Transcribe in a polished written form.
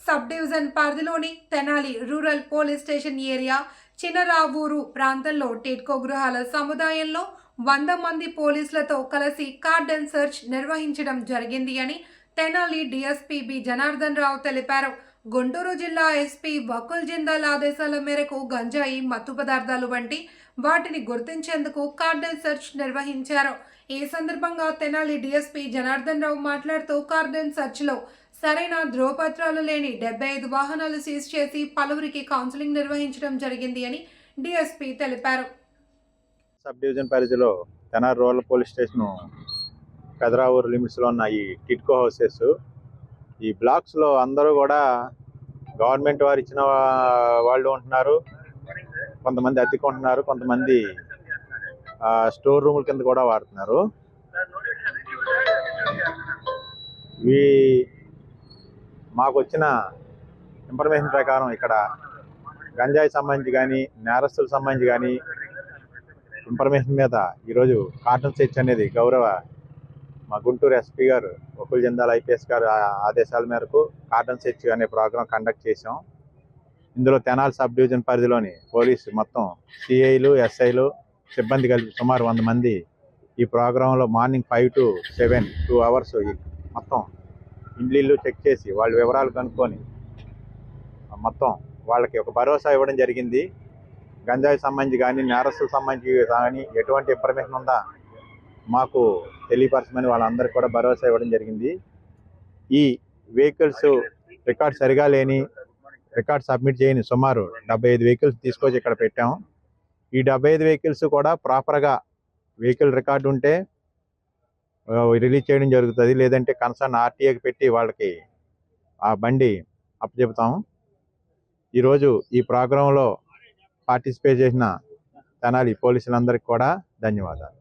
Sub division పరిధిలోని Tenali rural police station area Chinaravuru ప్రాంతంలో టిడ్కో గృహాల సముదాయంలో 100 మంది పోలీసులతో కలిసి కార్డన్ సెర్చ్ నిర్వహించడం జరిగింది అని తెనాలి డీఎస్పీ బి జనార్దన్ రావు తెలిపారు. గుంటూరు జిల్లా ఎస్పీ వకుల్ జిందాల్ ఆదేశాల మేరకు గంజాయి, మత్తు పదార్థాలు వంటి వాటిని గుర్తించేందుకు కార్డన్ సెర్చ్ నిర్వహించారు. ఈ సందర్భంగా తెనాలి డీఎస్పీ జనార్దన్ రావు మాట్లాడుతూ కార్డన్ సెర్చ్లో సరైన ధ్రువపత్రాలు లేని 75 వాహనాలు సీజ్ చేసి పలువురికి కౌన్సిలింగ్ నిర్వహించడం జరిగింది అని డీఎస్పీ తెలిపారు. సబ్ డివిజన్ పరిధిలో Tenali rural police station Pedaravuru లిమిట్స్లో ఉన్న ఈ టిడ్కో హౌసెస్, ఈ బ్లాక్స్లో అందరూ కూడా గవర్నమెంట్ వారు ఇచ్చిన వాళ్ళు ఉంటున్నారు, కొంతమంది అద్దెకుంటున్నారు, కొంతమంది స్టోర్ రూముల కింద కూడా వాడుతున్నారు. ఈ మాకు వచ్చిన ఇన్ఫర్మేషన్ ప్రకారం ఇక్కడ గంజాయి సంబంధించి కానీ నేరస్తులకు సంబంధించి కానీ ఇన్ఫర్మేషన్ మీద ఈరోజు కార్డన్ సెర్చ్ అనేది గౌరవ మా గుంటూరు ఎస్పీ గారు వకుల్ జిందాల్ ఐపీఎస్ గారు ఆదేశాల మేరకు కార్డన్ సెర్చ్ అనే ప్రోగ్రాం కండక్ట్ చేసాం. ఇందులో తెనాలి సబ్ డివిజన్ పరిధిలోని పోలీసు మొత్తం సిఐలు, ఎస్ఐలు సిబ్బంది కలిపి సుమారు 100 మంది ఈ ప్రోగ్రాంలో మార్నింగ్ 5 to 7 2 hours మొత్తం ఇండ్లు చెక్ చేసి వాళ్ళ వివరాలు కనుక్కొని మొత్తం వాళ్ళకి ఒక భరోసా ఇవ్వడం జరిగింది. గంజాయి సంబంధించి కానీ నేరస్తులకు సంబంధించి కానీ ఎటువంటి ఇన్ఫర్మేషన్ ఉందా మాకు తెలియపరచమని వాళ్ళందరికీ కూడా భరోసా ఇవ్వడం జరిగింది. ఈ వెహికల్స్ రికార్డ్ సరిగా లేని, రికార్డ్ సబ్మిట్ చేయని సుమారు 75 వెహికల్స్ తీసుకొచ్చి ఇక్కడ పెట్టాము. ఈ 75 వెహికల్స్ కూడా ప్రాపర్గా వెహికల్ రికార్డు ఉంటే రిలీజ్ చేయడం జరుగుతుంది, లేదంటే కన్సర్న్ ఆర్టీఏకి పెట్టి వాళ్ళకి ఆ బండి అప్పచెపుతాము. ఈరోజు ఈ ప్రోగ్రాంలో పార్టిసిపేట్ చేసిన తెనాలి పోలీసులందరికీ కూడా ధన్యవాదాలు.